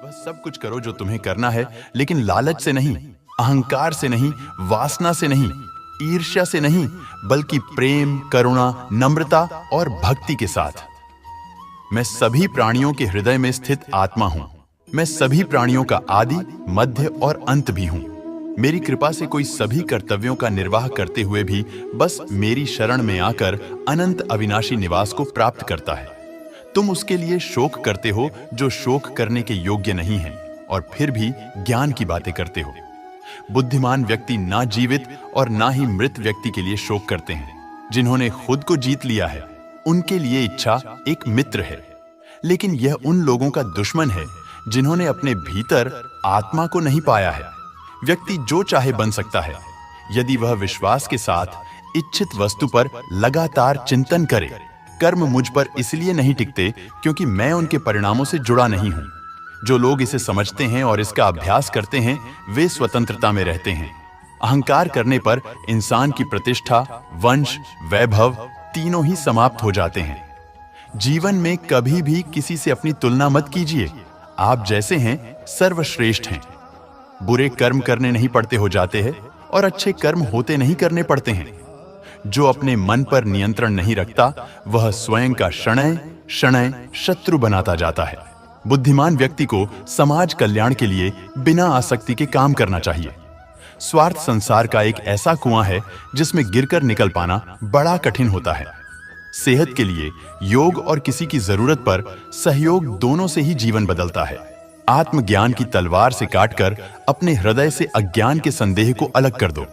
वह सब कुछ करो जो तुम्हें करना है, लेकिन लालच से नहीं, अहंकार से नहीं, वासना से नहीं, ईर्ष्या से नहीं, बल्कि प्रेम, करुणा, नम्रता और भक्ति के साथ। मैं सभी प्राणियों के हृदय में स्थित आत्मा हूं। मैं सभी प्राणियों का आदि, मध्य और अंत भी हूं। मेरी कृपा से कोई सभी कर्तव्यों का निर्वाह करते हुए भी बस मेरी शरण में आकर अनंत अविनाशी निवास को प्राप्त करता है। तुम उसके लिए शोक करते हो जो शोक करने के योग्य नहीं है, और फिर भी ज्ञान की बातें करते हो। बुद्धिमान व्यक्ति ना जीवित और ना ही मृत व्यक्ति के लिए शोक करते हैं। जिन्होंने खुद को जीत लिया है, उनके लिए इच्छा एक मित्र है। लेकिन यह उन लोगों का दुश्मन है जिन्होंने अपने भीतर आत्मा को नहीं पाया है। व्यक्ति जो चाहे बन सकता है, यदि वह विश्वास के साथ इच्छित वस्तु पर लगातार चिंतन करे। कर्म मुझ पर इसलिए नहीं टिकते क्योंकि मैं उनके परिणामों से जुड़ा नहीं हूं। जो लोग इसे समझते हैं और इसका अभ्यास करते हैं, वे स्वतंत्रता में रहते हैं। अहंकार करने पर इंसान की प्रतिष्ठा, वंश, वैभव तीनों ही समाप्त हो जाते हैं। जीवन में कभी भी किसी से अपनी तुलना मत कीजिए। आप जैसे हैं सर्वश्रेष्ठ हैं। बुरे कर्म करने नहीं पड़ते हो जाते हैं और अच्छे कर्म होते नहीं करने पड़ते हैं। जो अपने मन पर नियंत्रण नहीं रखता, वह स्वयं का शनय शनय शत्रु बनाता जाता है। बुद्धिमान व्यक्ति को समाज कल्याण के लिए बिना आसक्ति के काम करना चाहिए। स्वार्थ संसार का एक ऐसा कुआं है जिसमें गिरकर निकल पाना बड़ा कठिन होता है। सेहत के लिए योग और किसी की जरूरत पर सहयोग दोनों से ही जीवन बदलता है। आत्मज्ञान की तलवार से काटकर अपने हृदय से अज्ञान के संदेह को अलग कर दो।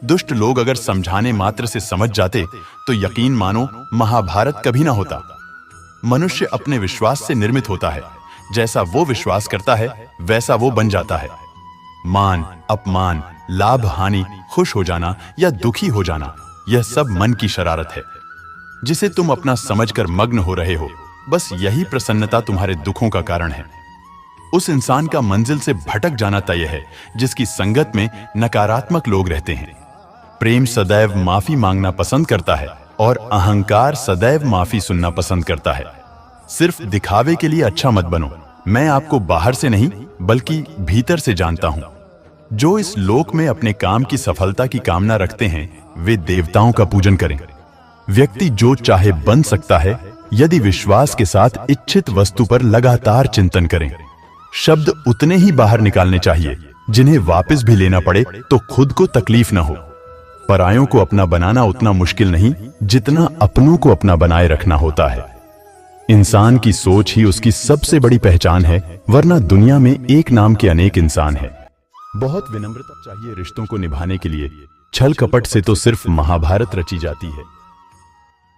दुष्ट लोग अगर समझाने मात्र से समझ जाते तो यकीन मानो महाभारत कभी ना होता। मनुष्य अपने विश्वास से निर्मित होता है। जैसा वो विश्वास करता है वैसा वो बन जाता है। मान, अपमान, लाभ, हानि, खुश हो जाना या दुखी हो जाना, यह सब मन की शरारत है जिसे तुम अपना समझकर मग्न हो रहे हो। बस यही प्रसन्नता तुम्हारे दुखों का कारण है। उस इंसान का मंजिल से भटक जाना तय है जिसकी संगत में नकारात्मक लोग रहते हैं। प्रेम सदैव माफी मांगना पसंद करता है और अहंकार सदैव माफी सुनना पसंद करता है। सिर्फ दिखावे के लिए अच्छा मत बनो। मैं आपको बाहर से नहीं बल्कि भीतर से जानता हूं। जो इस लोक में अपने काम की सफलता की कामना रखते हैं, वे देवताओं का पूजन करें। व्यक्ति जो चाहे बन सकता है यदि विश्वास के साथ इच्छित वस्तु पर लगातार चिंतन करें। शब्द उतने ही बाहर निकालने चाहिए जिन्हें वापस भी लेना पड़े तो खुद को तकलीफ न हो। परायों को अपना बनाना उतना मुश्किल नहीं जितना अपनों को अपना बनाए रखना होता है। इंसान की सोच ही उसकी सबसे बड़ी पहचान है, वरना दुनिया में एक नाम के अनेक इंसान हैं। बहुत विनम्रता चाहिए रिश्तों को निभाने के लिए। छल कपट से तो सिर्फ महाभारत रची जाती है।